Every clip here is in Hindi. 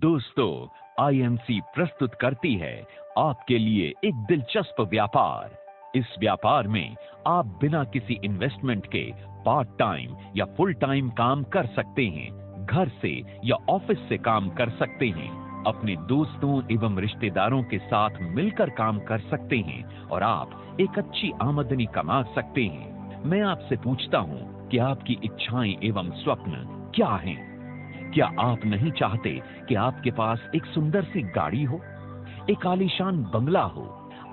दोस्तों, आईएमसी प्रस्तुत करती है आपके लिए एक दिलचस्प व्यापार। इस व्यापार में आप बिना किसी इन्वेस्टमेंट के पार्ट टाइम या फुल टाइम काम कर सकते हैं, घर से या ऑफिस से काम कर सकते हैं, अपने दोस्तों एवं रिश्तेदारों के साथ मिलकर काम कर सकते हैं और आप एक अच्छी आमदनी कमा सकते हैं। मैं आपसे पूछता हूं कि आपकी इच्छाएं एवं स्वप्न क्या हैं? क्या आप नहीं चाहते कि आपके पास एक सुंदर सी गाड़ी हो, एक आलीशान बंगला हो,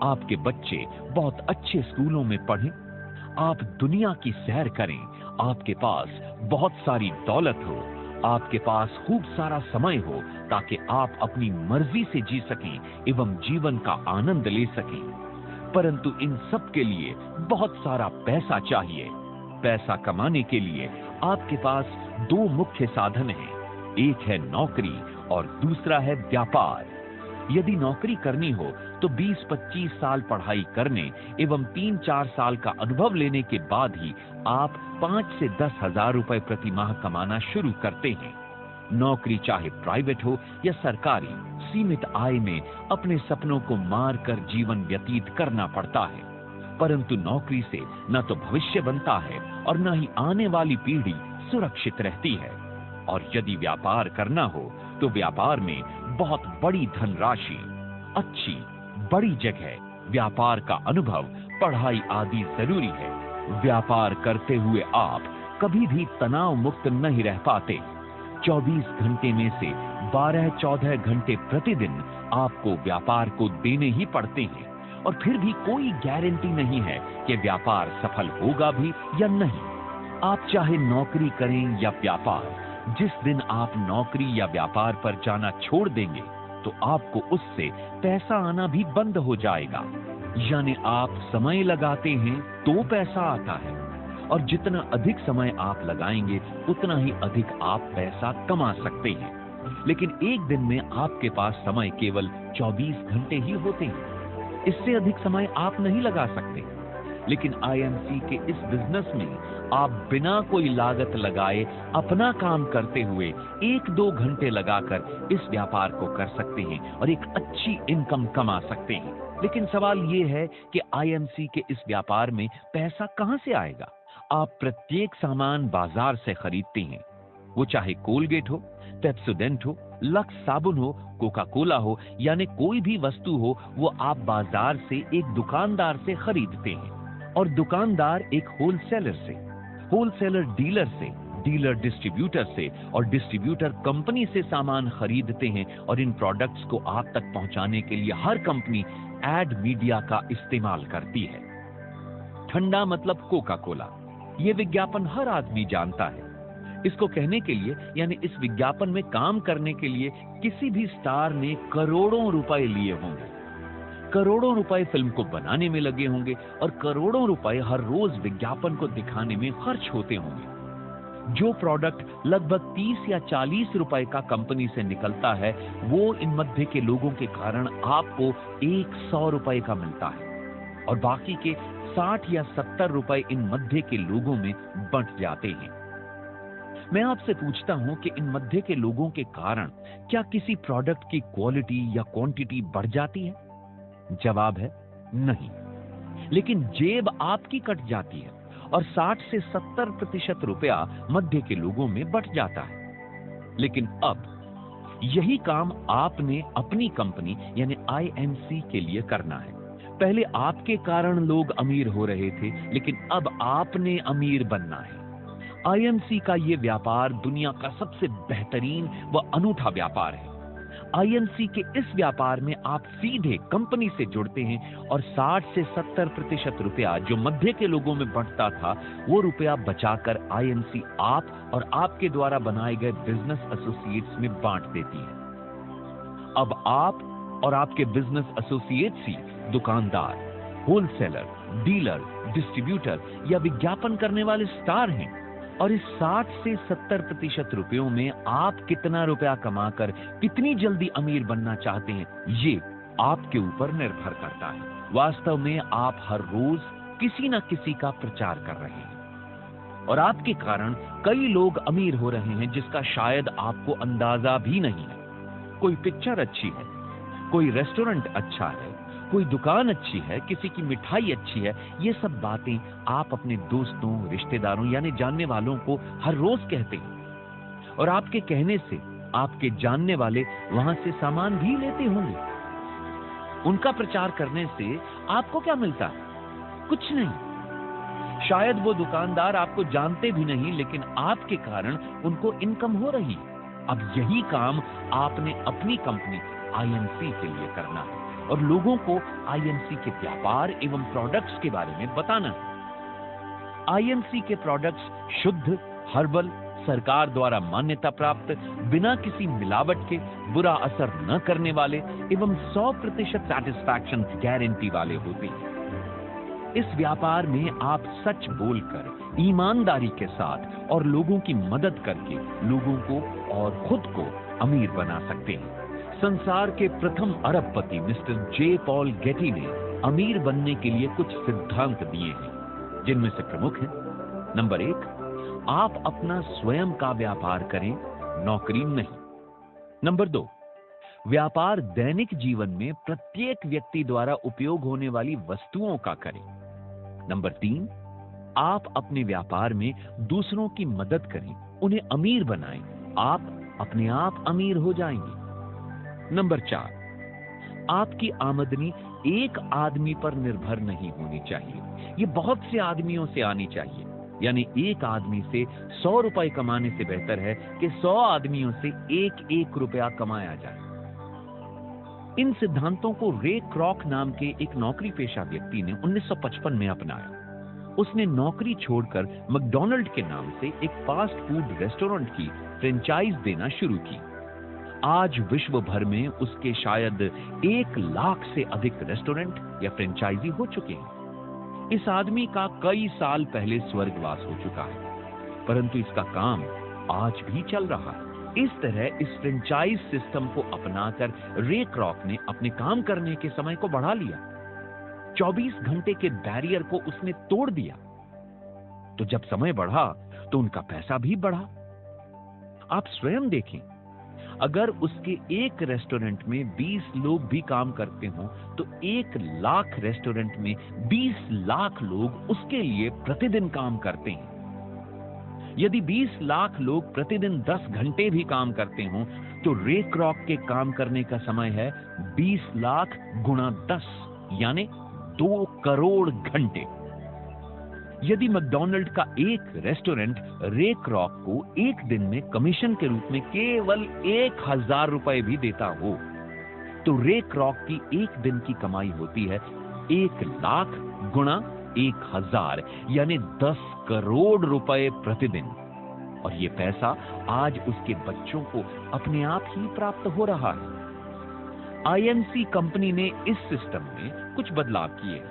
आपके बच्चे बहुत अच्छे स्कूलों में पढ़ें, आप दुनिया की सैर करें, आपके पास बहुत सारी दौलत हो, आपके पास खूब सारा समय हो ताकि आप अपनी मर्जी से जी सकें एवं जीवन का आनंद ले सकें। परंतु इन सब के लिए बहुत सारा पैसा चाहिए। पैसा कमाने के लिए आपके पास दो मुख्य साधन हैं, एक है नौकरी और दूसरा है व्यापार। यदि नौकरी करनी हो तो 20-25 साल पढ़ाई करने एवं 3-4 साल का अनुभव लेने के बाद ही आप 5 से 10 हजार रुपए प्रति माह कमाना शुरू करते हैं। नौकरी चाहे प्राइवेट हो या सरकारी, सीमित आय में अपने सपनों को मार कर जीवन व्यतीत करना पड़ता है। परंतु नौकरी से न तो भविष्य बनता है और न ही आने वाली पीढ़ी सुरक्षित रहती है। और यदि व्यापार करना हो तो व्यापार में बहुत बड़ी धनराशि, अच्छी बड़ी जगह, व्यापार का अनुभव, पढ़ाई आदि जरूरी है। व्यापार करते हुए आप कभी भी तनाव मुक्त नहीं रह पाते। 24 घंटे में से 12-14 घंटे प्रतिदिन आपको व्यापार को देने ही पड़ते हैं और फिर भी कोई गारंटी नहीं है कि व्यापार सफल होगा भी या नहीं। आप चाहे नौकरी करें या व्यापार, जिस दिन आप नौकरी या व्यापार पर जाना छोड़ देंगे तो आपको उससे पैसा आना भी बंद हो जाएगा। यानी आप समय लगाते हैं तो पैसा आता है और जितना अधिक समय आप लगाएंगे उतना ही अधिक आप पैसा कमा सकते हैं। लेकिन एक दिन में आपके पास समय केवल 24 घंटे ही होते हैं, इससे अधिक समय आप नहीं लगा सकते। लेकिन आईएमसी के इस बिजनेस में आप बिना कोई लागत लगाए अपना काम करते हुए 1-2 घंटे लगाकर इस व्यापार को कर सकते हैं और एक अच्छी इनकम कमा सकते हैं। लेकिन सवाल ये है कि आईएमसी के इस व्यापार में पैसा कहां से आएगा? आप प्रत्येक सामान बाजार से खरीदते हैं, वो चाहे कोलगेट हो, पेप्सोडेंट हो, लक्स साबुन हो, कोका कोला हो, यानी कोई भी वस्तु हो, वो आप बाजार से एक दुकानदार से खरीदते हैं और दुकानदार एक होलसेलर से, होलसेलर डीलर से, डीलर डिस्ट्रीब्यूटर से और डिस्ट्रीब्यूटर कंपनी से सामान खरीदते हैं और इन प्रोडक्ट्स को आप तक पहुंचाने के लिए हर कंपनी एड मीडिया का इस्तेमाल करती है। ठंडा मतलब कोका कोला, यह विज्ञापन हर आदमी जानता है। इसको कहने के लिए यानी इस विज्ञापन में काम करने के लिए किसी भी स्टार ने करोड़ों रुपए लिए होंगे, करोड़ों रुपए फिल्म को बनाने में लगे होंगे और करोड़ों रुपए हर रोज विज्ञापन को दिखाने में खर्च होते होंगे। जो प्रोडक्ट लगभग 30 या 40 रुपए का कंपनी से निकलता है वो इन मध्य के लोगों के कारण आपको 100 रुपए का मिलता है और बाकी के 60 या 70 रुपए इन मध्य के लोगों में बंट जाते हैं। मैं आपसे पूछता हूं कि इन मध्य के लोगों के कारण क्या किसी प्रोडक्ट की क्वालिटी या क्वांटिटी बढ़ जाती है? जवाब है नहीं। लेकिन जेब आपकी कट जाती है और 60 से 70% रुपया मध्य के लोगों में बट जाता है। लेकिन अब यही काम आपने अपनी कंपनी यानी आईएमसी के लिए करना है। पहले आपके कारण लोग अमीर हो रहे थे, लेकिन अब आपने अमीर बनना है। आईएमसी का यह व्यापार दुनिया का सबसे बेहतरीन व अनूठा व्यापार है। आईएमसी के इस व्यापार में आप सीधे कंपनी से जुड़ते हैं और 60 से 70% रुपया जो मध्य के लोगों में बंटता था वो रुपया बचाकर आईएमसी आप और आपके द्वारा बनाए गए बिजनेस एसोसिएट्स में बांट देती है। अब आप और आपके बिजनेस एसोसिएट्स ही दुकानदार, होलसेलर, डीलर, डिस्ट्रीब्यूटर या विज्ञापन करने वाले स्टार हैं और इस 60 से 70% रुपयों में आप कितना रुपया कमाकर कितनी जल्दी अमीर बनना चाहते हैं ये आपके ऊपर निर्भर करता है। वास्तव में आप हर रोज किसी न किसी का प्रचार कर रहे हैं और आपके कारण कई लोग अमीर हो रहे हैं जिसका शायद आपको अंदाजा भी नहीं है। कोई पिक्चर अच्छी है, कोई रेस्टोरेंट अच्छा है, कोई दुकान अच्छी है, किसी की मिठाई अच्छी है, ये सब बातें आप अपने दोस्तों, रिश्तेदारों यानी जानने वालों को हर रोज कहते हैं। और आपके कहने से आपके जानने वाले वहां से सामान भी लेते होंगे। उनका प्रचार करने से आपको क्या मिलता है? कुछ नहीं। शायद वो दुकानदार आपको जानते भी नहीं, लेकिन आपके कारण उनको इनकम हो रही है। अब यही काम आपने अपनी कंपनी आईएमसी के लिए करना है और लोगों को आईएमसी के व्यापार एवं प्रोडक्ट्स के बारे में बताना है। आईएमसी के प्रोडक्ट्स शुद्ध, हर्बल, सरकार द्वारा मान्यता प्राप्त, बिना किसी मिलावट के, बुरा असर न करने वाले एवं 100% सैटिस्फैक्शन गारंटी वाले होते हैं। इस व्यापार में आप सच बोलकर, ईमानदारी के साथ और लोगों की मदद करके लोगों को और खुद को अमीर बना सकते हैं। संसार के प्रथम अरबपति मिस्टर जे पॉल गेटी ने अमीर बनने के लिए कुछ सिद्धांत दिए हैं, जिनमें से प्रमुख हैं। नंबर 1, आप अपना स्वयं का व्यापार करें, नौकरी नहीं। नंबर 2, व्यापार दैनिक जीवन में प्रत्येक व्यक्ति द्वारा उपयोग होने वाली वस्तुओं का करें। नंबर 3, आप अपने व्यापार में दूसरों की मदद करें, उन्हें अमीर बनाएं, आप अपने आप अमीर हो जाएंगे। नंबर 4, आपकी आमदनी एक आदमी पर निर्भर नहीं होनी चाहिए, ये बहुत से आदमियों से आनी चाहिए। यानी एक आदमी से 100 रुपए कमाने से बेहतर है कि 100 आदमियों से 1-1 रुपया कमाया जाए। इन सिद्धांतों को रे क्रॉक नाम के एक नौकरी पेशा व्यक्ति ने 1955 में अपनाया। उसने नौकरी छोड़कर मैकडॉनल्ड के नाम से एक फास्ट फूड रेस्टोरेंट की फ्रेंचाइज देना शुरू की। आज विश्व भर में उसके शायद 1 लाख से अधिक रेस्टोरेंट या फ्रेंचाइजी हो चुके हैं। इस आदमी का कई साल पहले स्वर्गवास हो चुका है, परंतु इसका काम आज भी चल रहा है। इस तरह इस फ्रेंचाइज सिस्टम को अपनाकर रे क्रॉक ने अपने काम करने के समय को बढ़ा लिया। 24 घंटे के बैरियर को उसने तोड़ दिया। तो जब समय बढ़ा तो उनका पैसा भी बढ़ा। आप स्वयं देखें, अगर उसके एक रेस्टोरेंट में 20 लोग भी काम करते हों तो 1 लाख रेस्टोरेंट में 20 लाख लोग उसके लिए प्रतिदिन काम करते हैं। यदि 20 लाख लोग प्रतिदिन 10 घंटे भी काम करते हों तो रे क्रॉक के काम करने का समय है 20 लाख गुणा 10 यानी 2 करोड़ घंटे। यदि मैकडॉनल्ड का एक रेस्टोरेंट रे क्रॉक को एक दिन में कमीशन के रूप में केवल 1000 रुपए भी देता हो तो रे क्रॉक की एक दिन की कमाई होती है 1 लाख गुणा 1000 यानी 10 करोड़ रुपए प्रतिदिन। और ये पैसा आज उसके बच्चों को अपने आप ही प्राप्त हो रहा है। आईएमसी कंपनी ने इस सिस्टम में कुछ बदलाव किए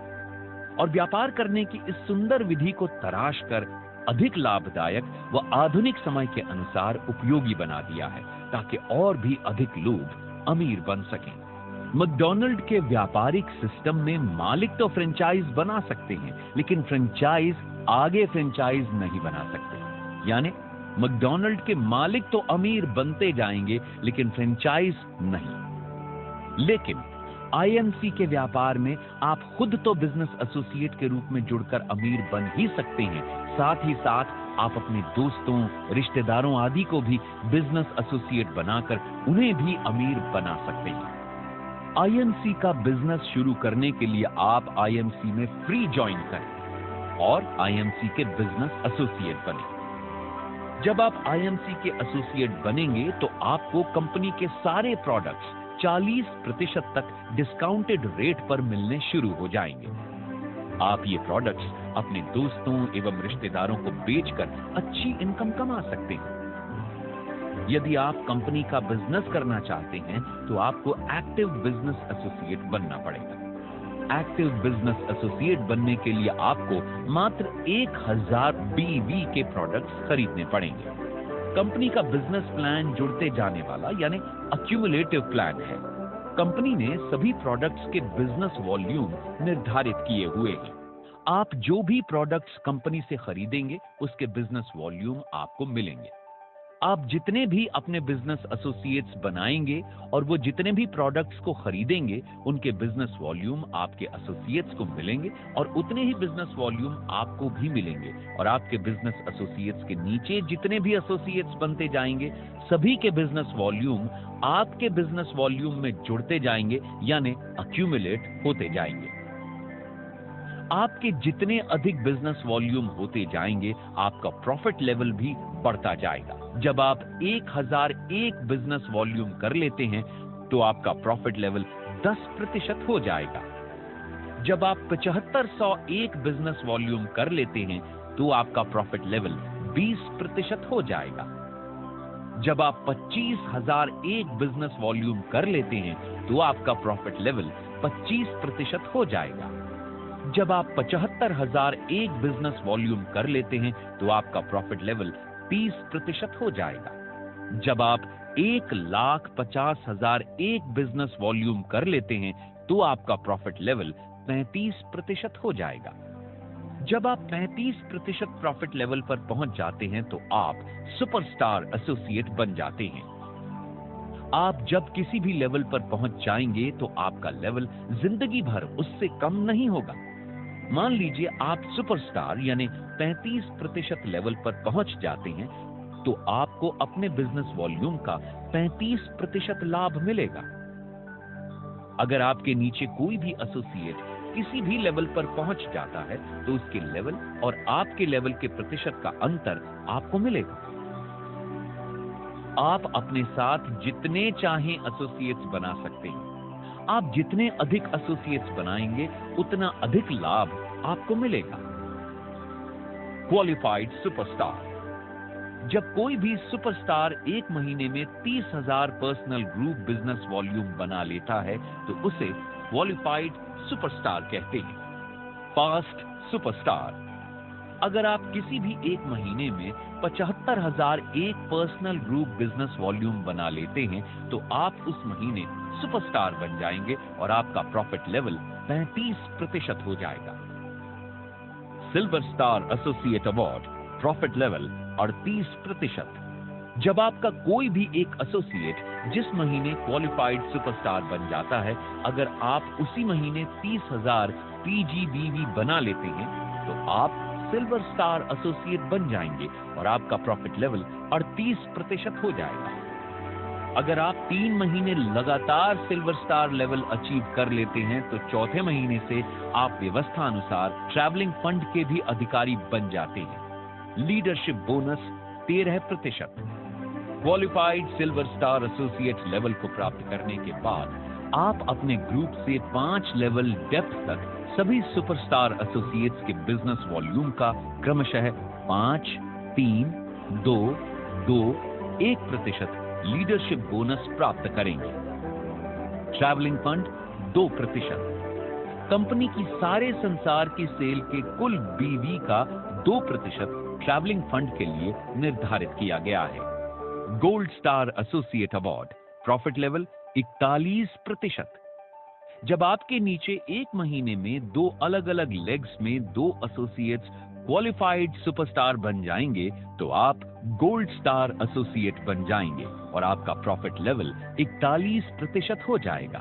और व्यापार करने की इस सुंदर विधि को तराश कर अधिक लाभदायक व आधुनिक समय के अनुसार उपयोगी बना दिया है, ताकि और भी अधिक लोग अमीर बन सकें। मैकडॉनल्ड के व्यापारिक सिस्टम में मालिक तो फ्रेंचाइज बना सकते हैं, लेकिन फ्रेंचाइज आगे फ्रेंचाइज नहीं बना सकते। यानी मैकडॉनल्ड के मालिक तो अमीर बनते जाएंगे, लेकिन फ्रेंचाइज नहीं। लेकिन आईएमसी के व्यापार में आप खुद तो बिजनेस एसोसिएट के रूप में जुड़कर अमीर बन ही सकते हैं, साथ ही साथ आप अपने दोस्तों, रिश्तेदारों आदि को भी बिजनेस एसोसिएट बनाकर उन्हें भी अमीर बना सकते हैं। आईएमसी का बिजनेस शुरू करने के लिए आप आईएमसी में फ्री ज्वाइन करें और आईएमसी के बिजनेस एसोसिएट बने। जब आप आईएमसी के एसोसिएट बनेंगे तो आपको कंपनी के सारे प्रोडक्ट्स 40% तक डिस्काउंटेड रेट पर मिलने शुरू हो जाएंगे। आप ये प्रोडक्ट्स अपने दोस्तों एवं रिश्तेदारों को बेचकर अच्छी इनकम कमा सकते हैं। यदि आप कंपनी का बिजनेस करना चाहते हैं तो आपको एक्टिव बिजनेस एसोसिएट बनना पड़ेगा। एक्टिव बिजनेस एसोसिएट बनने के लिए आपको मात्र 1000 बीवी के प्रोडक्ट्स खरीदने पड़ेंगे। कंपनी का बिजनेस प्लान जुड़ते जाने वाला यानी अक्यूमुलेटिव प्लान है। कंपनी ने सभी प्रोडक्ट्स के बिजनेस वॉल्यूम निर्धारित किए हुए हैं। आप जो भी प्रोडक्ट्स कंपनी से खरीदेंगे उसके बिजनेस वॉल्यूम आपको मिलेंगे। आप जितने भी अपने बिजनेस एसोसिएट्स बनाएंगे और वो जितने भी प्रोडक्ट्स को खरीदेंगे, उनके बिजनेस वॉल्यूम आपके एसोसिएट्स को मिलेंगे और उतने ही बिजनेस वॉल्यूम आपको भी मिलेंगे। और आपके बिजनेस एसोसिएट्स के नीचे जितने भी एसोसिएट्स बनते जाएंगे, सभी के बिजनेस वॉल्यूम आपके बिजनेस वॉल्यूम में जुड़ते जाएंगे, यानी अक्यूमुलेट होते जाएंगे। आपके जितने अधिक बिजनेस वॉल्यूम होते जाएंगे, आपका प्रॉफिट लेवल भी बढ़ता जाएगा। जब आप 1001 बिजनेस वॉल्यूम कर लेते हैं तो आपका प्रॉफिट लेवल 10% हो जाएगा। जब आप 7501 बिजनेस वॉल्यूम कर लेते हैं तो आपका प्रॉफिट लेवल 20% हो जाएगा। जब आप 25001 बिजनेस वॉल्यूम कर लेते हैं तो आपका प्रॉफिट लेवल 25% हो जाएगा। जब आप 75001 बिजनेस वॉल्यूम कर लेते हैं तो आपका प्रॉफिट लेवल 30% हो जाएगा। जब आप 1,50,001 बिजनेस वॉल्यूम कर लेते हैं तो आपका प्रॉफिट लेवल 35% हो जाएगा। जब आप 35% प्रॉफिट लेवल पर पहुंच जाते हैं तो आप सुपरस्टार एसोसिएट बन जाते हैं। आप जब किसी भी लेवल पर पहुंच जाएंगे तो आपका लेवल जिंदगी भर उससे कम नहीं होगा। मान लीजिए आप सुपरस्टार यानी 35% लेवल पर पहुंच जाते हैं तो आपको अपने बिजनेस वॉल्यूम का 35% लाभ मिलेगा। अगर आपके नीचे कोई भी एसोसिएट किसी भी लेवल पर पहुंच जाता है तो उसके लेवल और आपके लेवल के प्रतिशत का अंतर आपको मिलेगा। आप अपने साथ जितने चाहें एसोसिएट्स बना सकते हैं। आप जितने अधिक एसोसिएट्स बनाएंगे उतना अधिक लाभ आपको मिलेगा। Qualified superstar. जब कोई भी सुपरस्टार एक महीने में 30,000 पर्सनल ग्रुप बिजनेस वॉल्यूम बना लेता है तो उसे क्वालिफाइड सुपरस्टार कहते हैं। Fast superstar. अगर आप किसी भी एक महीने में 75,001 पर्सनल ग्रुप बिजनेस वॉल्यूम बना लेते हैं तो आप उस महीने सुपरस्टार बन जाएंगे और आपका प्रॉफिट लेवल 35% हो जाएगा। Silver star associate award, profit level 38%। जब आपका कोई भी एक एसोसिएट जिस महीने क्वालिफाइड सुपरस्टार बन जाता है, अगर आप उसी महीने 30,000 पीजीबीवी बना लेते हैं तो आप सिल्वर स्टार एसोसिएट बन जाएंगे और आपका प्रॉफिट लेवल 38% हो जाएगा। अगर आप 3 महीने लगातार सिल्वर स्टार लेवल अचीव कर लेते हैं तो चौथे महीने से आप व्यवस्था अनुसार ट्रैवलिंग फंड के भी अधिकारी बन जाते हैं। Leadership bonus 13%। Qualified silver star associate level को प्राप्त करने के बाद आप अपने ग्रुप से 5 लेवल डेप्थ तक सभी सुपरस्टार एसोसिएट्स के बिजनेस वॉल्यूम का क्रमशः 5, 3, 2, 2, 1% लीडरशिप बोनस प्राप्त करेंगे। Travelling fund 2%। कंपनी की सारे संसार की सेल के कुल बीवी का 2% ट्रैवलिंग फंड के लिए निर्धारित किया गया है। Gold star associate award, profit level 41%। जब आपके नीचे एक महीने में 2 अलग अलग लेग्स में 2 एसोसिएट्स क्वालिफाइड सुपरस्टार बन जाएंगे तो आप गोल्ड स्टार एसोसिएट बन जाएंगे और आपका प्रॉफिट लेवल 41% हो जाएगा।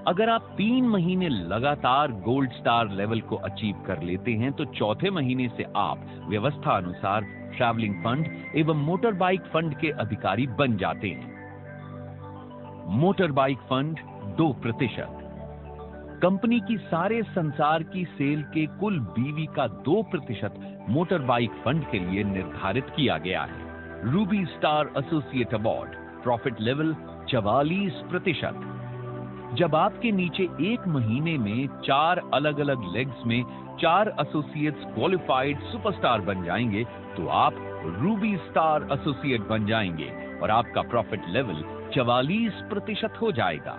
अगर आप 3 महीने लगातार गोल्ड स्टार लेवल को अचीव कर लेते हैं तो चौथे महीने से आप व्यवस्था अनुसार ट्रैवलिंग फंड एवं मोटर बाइक फंड के अधिकारी बन जाते हैं। Motor bike fund 2%। कंपनी की सारे संसार की सेल के कुल बीवी का 2% मोटर बाइक फंड के लिए निर्धारित किया गया है। Ruby star associate award, profit level 44%। जब आपके नीचे एक महीने में 4 अलग अलग लेग्स में 4 एसोसिएट्स क्वालिफाइड सुपरस्टार बन जाएंगे तो आप रूबी स्टार एसोसिएट बन जाएंगे और आपका प्रॉफिट लेवल 44% हो जाएगा।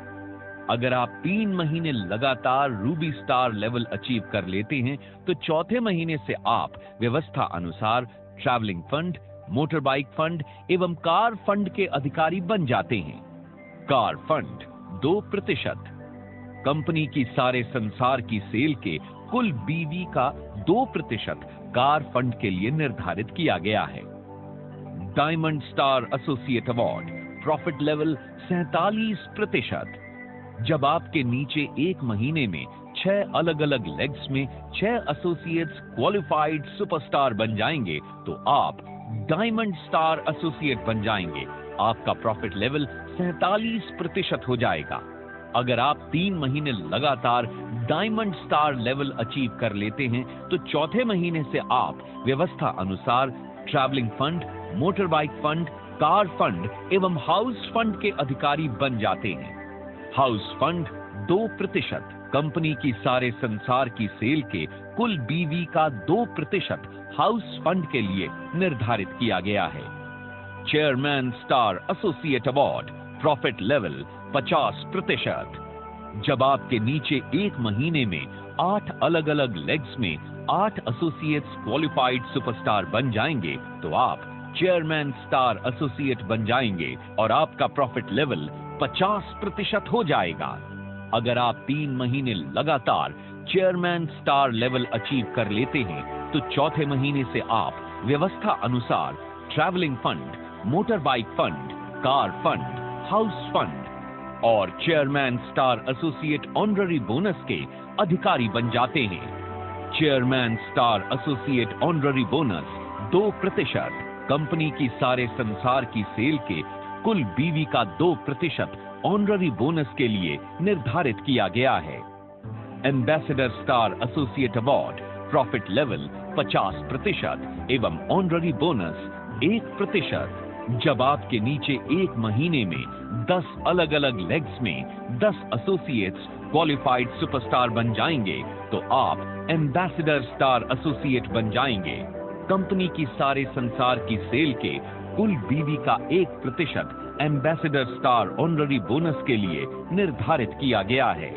अगर आप 3 महीने लगातार रूबी स्टार लेवल अचीव कर लेते हैं तो चौथे महीने से आप व्यवस्था अनुसार travelling fund, motor bike fund एवं कार फंड के अधिकारी बन जाते हैं। Car fund 2%। कंपनी की सारे संसार की सेल के कुल बीवी का 2% कार फंड के लिए निर्धारित किया गया है। Diamond star associate award, profit level 47%। जब आपके नीचे एक महीने में 6 अलग अलग लेग्स में 6 एसोसिएट्स क्वालिफाइड सुपरस्टार बन जाएंगे तो आप डायमंड स्टार एसोसिएट बन जाएंगे। आपका प्रॉफिट लेवल 47% हो जाएगा। अगर आप 3 महीने लगातार डायमंड स्टार लेवल अचीव कर लेते हैं तो चौथे महीने से आप व्यवस्था अनुसार travelling fund, motor bike fund, car fund एवं हाउस फंड के अधिकारी बन जाते हैं। हाउस फंड 2%, कंपनी की सारे संसार की सेल के कुल बीवी का 2% हाउस फंड के लिए निर्धारित किया गया है। Chairman star associate award, profit level 50%। जब आपके नीचे एक महीने में 8 अलग अलग लेग्स में 8 एसोसिएट्स क्वालिफाइड सुपरस्टार बन जाएंगे तो आप चेयरमैन स्टार एसोसिएट बन जाएंगे और आपका प्रॉफिट लेवल 50% हो जाएगा। अगर आप 3 महीने लगातार चेयरमैन स्टार लेवल अचीव कर लेते हैं तो चौथे महीने से आप व्यवस्था अनुसार travelling fund, motor bike fund, car fund, house fund और chairman star associate honorary bonus के अधिकारी बन जाते हैं। Chairman star associate honorary bonus 2%, company की सारे संसार की सेल के कुल बीवी का 2% ऑनररी बोनस के लिए निर्धारित किया गया है। Ambassador star associate award, profit level 50% एवं ऑनररी बोनस 1%। जब आपके नीचे एक महीने में 10 अलग अलग लेग्स में 10 एसोसिएट्स क्वालिफाइड सुपरस्टार बन जाएंगे तो आप एम्बेसडर स्टार एसोसिएट बन जाएंगे। कंपनी की सारे संसार की सेल के कुल बीवी का 1% एम्बेसडर स्टार ऑनररी बोनस के लिए निर्धारित किया गया है।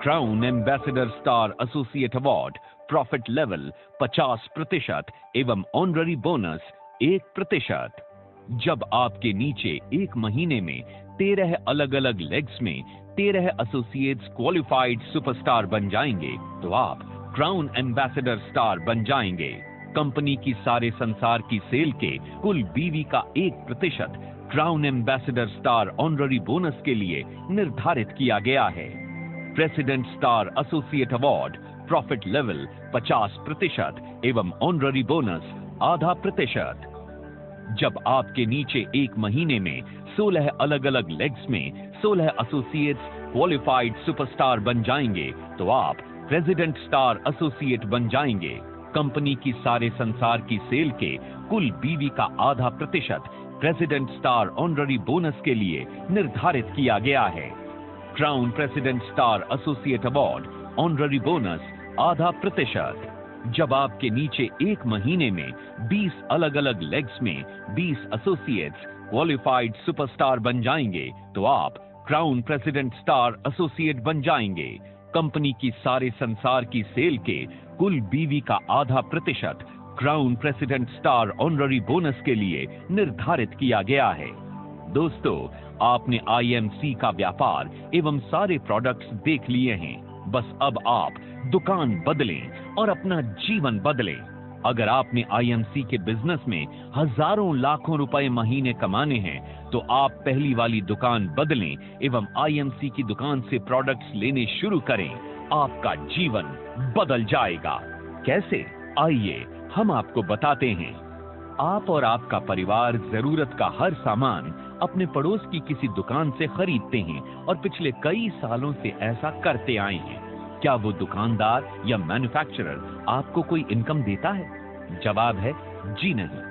Crown ambassador star associate award, profit level 50% एवं ऑनररी बोनस 1%। जब आपके नीचे एक महीने में 13 अलग अलग लेग्स में 13 एसोसिएट्स क्वालिफाइड सुपरस्टार बन जाएंगे तो आप क्राउन एम्बेसडर स्टार बन जाएंगे। कंपनी की सारे संसार की सेल के कुल बीवी का 1% crown ambassador star honorary bonus के लिए निर्धारित किया गया है। President star associate award, profit level 50% एवं ऑनररी बोनस ½ जब आपके नीचे एक महीने में 16 अलग अलग लेग्स में 16 एसोसिएट्स क्वालिफाइड सुपरस्टार बन जाएंगे तो आप प्रेसिडेंट स्टार एसोसिएट बन जाएंगे। कंपनी की सारे संसार की सेल के कुल बीवी का ½ प्रेसिडेंट स्टार ऑनररी बोनस के लिए निर्धारित किया गया है। Crown president star associate award, honorary bonus ½ जब आपके नीचे एक महीने में 20 अलग अलग लेग्स में 20 एसोसिएट्स क्वालिफाइड सुपरस्टार बन जाएंगे तो आप क्राउन प्रेसिडेंट स्टार एसोसिएट बन जाएंगे। कंपनी की सारे संसार की सेल के कुल बीवी का ½ crown president star honorary bonus के लिए निर्धारित किया गया है। दोस्तों, आपने आईएमसी का व्यापार एवं सारे प्रोडक्ट्स देख लिए हैं। बस अब आप दुकान बदलें और अपना जीवन बदलें। अगर आपने आईएमसी के बिजनेस में हजारों लाखों रुपए महीने कमाने हैं तो आप पहली वाली दुकान बदलें एवं आईएमसी की दुकान से प्रोडक्ट्स लेने शुरू करें। आपका जीवन बदल जाएगा। कैसे? आइए हम आपको बताते हैं। आप और आपका परिवार जरूरत का हर सामान अपने पड़ोस की किसी दुकान से खरीदते हैं और पिछले कई सालों से ऐसा करते आए हैं। क्या वो दुकानदार या मैन्युफैक्चरर आपको कोई इनकम देता है? जवाब है जी नहीं।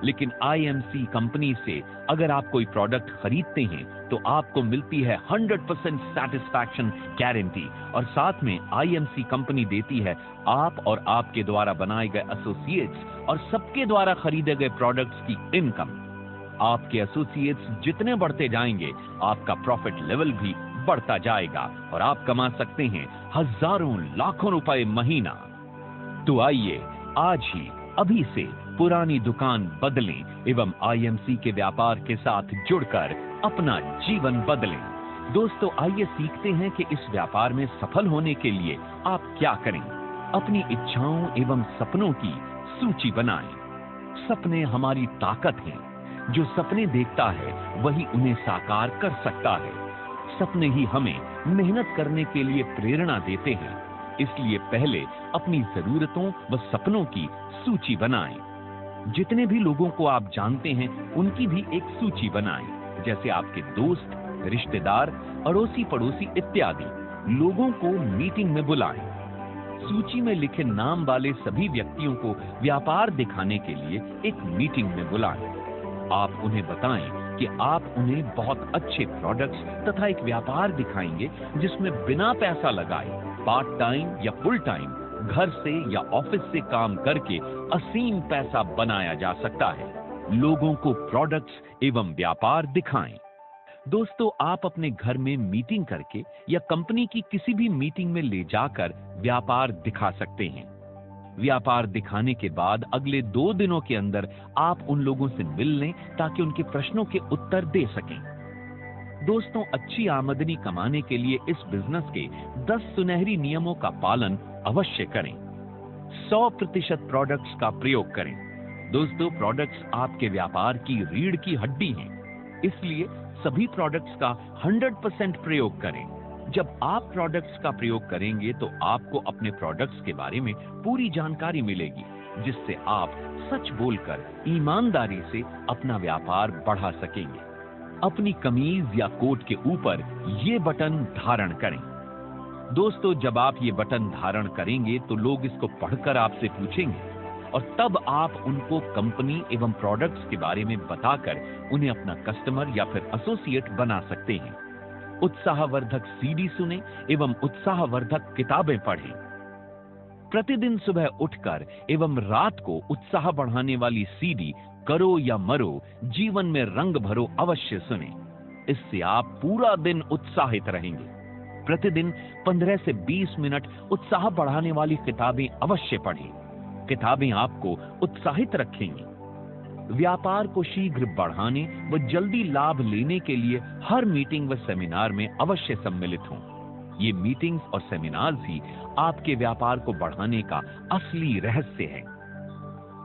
लेकिन आईएमसी कंपनी से अगर आप कोई प्रोडक्ट खरीदते हैं तो आपको मिलती है 100% सैटिस्फैक्शन गारंटी और साथ में आईएमसी कंपनी देती है आप और आपके द्वारा बनाए गए एसोसिएट्स और सबके द्वारा खरीदे गए प्रोडक्ट्स की इनकम। आपके एसोसिएट्स जितने बढ़ते जाएंगे आपका प्रॉफिट लेवल भी बढ़ता जाएगा और आप कमा सकते हैं हजारों लाखों रुपए महीना। तो आइए आज ही अभी से पुरानी दुकान बदलें एवं आईएमसी के व्यापार के साथ जुड़कर अपना जीवन बदलें। दोस्तों, आइए सीखते हैं कि इस व्यापार में सफल होने के लिए आप क्या करें। अपनी इच्छाओं एवं सपनों की सूची बनाएं। सपने हमारी ताकत हैं। जो सपने देखता है वही उन्हें साकार कर सकता है। सपने ही हमें मेहनत करने के लिए प्रेरणा देते हैं। इसलिए पहले अपनी जरूरतों व सपनों की सूची बनाएं। जितने भी लोगों को आप जानते हैं उनकी भी एक सूची बनाएं, जैसे आपके दोस्त, रिश्तेदार, अड़ोसी पड़ोसी इत्यादि लोगों को मीटिंग में बुलाएं। सूची में लिखे नाम वाले सभी व्यक्तियों को व्यापार दिखाने के लिए एक मीटिंग में बुलाएं। आप उन्हें बताएं कि आप उन्हें बहुत अच्छे प्रोडक्ट्स तथा एक व्यापार दिखाएंगे जिसमें बिना पैसा लगाए पार्ट टाइम या फुल टाइम घर से या ऑफिस से काम करके असीम पैसा बनाया जा सकता है। लोगों को प्रोडक्ट्स एवं व्यापार दिखाएं। दोस्तों, आप अपने घर में मीटिंग करके या कंपनी की किसी भी मीटिंग में ले जाकर व्यापार दिखा सकते हैं। व्यापार दिखाने के बाद अगले 2 दिनों के अंदर आप उन लोगों से मिल लें ताकि उनके प्रश्नों के उत्तर दे सकें। दोस्तों, अच्छी आमदनी कमाने के लिए इस बिजनेस के 10 सुनहरी नियमों का पालन अवश्य करें। 100% प्रोडक्ट्स का प्रयोग करें। दोस्तों, प्रोडक्ट्स आपके व्यापार की रीढ़ की हड्डी हैं, इसलिए सभी प्रोडक्ट्स का 100% प्रयोग करें। जब आप प्रोडक्ट्स का प्रयोग करेंगे तो आपको अपने प्रोडक्ट्स के बारे में पूरी जानकारी मिलेगी, जिससे आप सच बोलकर ईमानदारी से अपना व्यापार बढ़ा सकेंगे। अपनी कमीज या कोट के ऊपर ये बटन धारण करें। दोस्तों, जब आप ये बटन धारण करेंगे तो लोग इसको पढ़कर आपसे पूछेंगे और तब आप उनको कंपनी एवं प्रोडक्ट्स के बारे में बताकर उन्हें अपना कस्टमर या फिर एसोसिएट बना सकते हैं। उत्साहवर्धक सीडी सुने एवं उत्साहवर्धक किताबें पढ़ें। प्रतिदिन सुबह उठकर एवं रात को उत्साह बढ़ाने वाली सीडी करो या मरो, जीवन में रंग भरो अवश्य सुने। इससे आप पूरा दिन उत्साहित रहेंगे। प्रतिदिन 15 से 20 मिनट उत्साह बढ़ाने वाली किताबें अवश्य पढ़ें। किताबें आपको उत्साहित रखेंगी। व्यापार को शीघ्र बढ़ाने व जल्दी लाभ लेने के लिए हर मीटिंग व सेमिनार में अवश्य सम्मिलित हों। ये मीटिंग्स और सेमिनार्स ही आपके व्यापार को बढ़ाने का असली रहस्य है।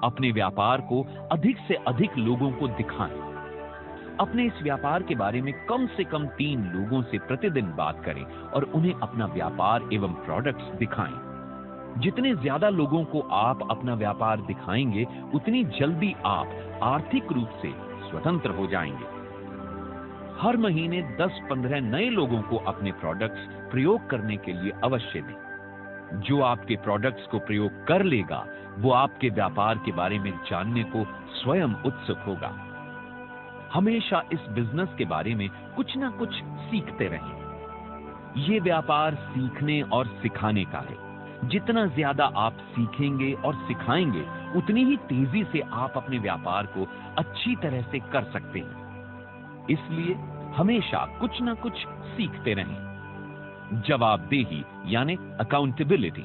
अपने व्यापार को अधिक से अधिक लोगों को दिखाएं। अपने इस व्यापार के बारे में कम से कम 3 लोगों से प्रतिदिन बात करें और उन्हें अपना व्यापार एवं प्रोडक्ट्स दिखाएं। जितने ज्यादा लोगों को आप अपना व्यापार दिखाएंगे, उतनी जल्दी आप आर्थिक रूप से स्वतंत्र हो जाएंगे। हर महीने 10-15 नए लोगों को अपने प्रोडक्ट्स प्रयोग करने के लिए अवश्य दें। जो आपके प्रोडक्ट्स को प्रयोग कर लेगा, वो आपके व्यापार के बारे में जानने को स्वयं उत्सुक होगा। हमेशा इस बिजनेस के बारे में कुछ ना कुछ सीखते रहें। ये व्यापार सीखने और सिखाने का है। जितना ज्यादा आप सीखेंगे और सिखाएंगे, उतनी ही तेजी से आप अपने व्यापार को अच्छी तरह से कर सकते हैं। इसलिए हमेशा कुछ ना कुछ सीखते रहें। जवाबदेही यानी अकाउंटेबिलिटी।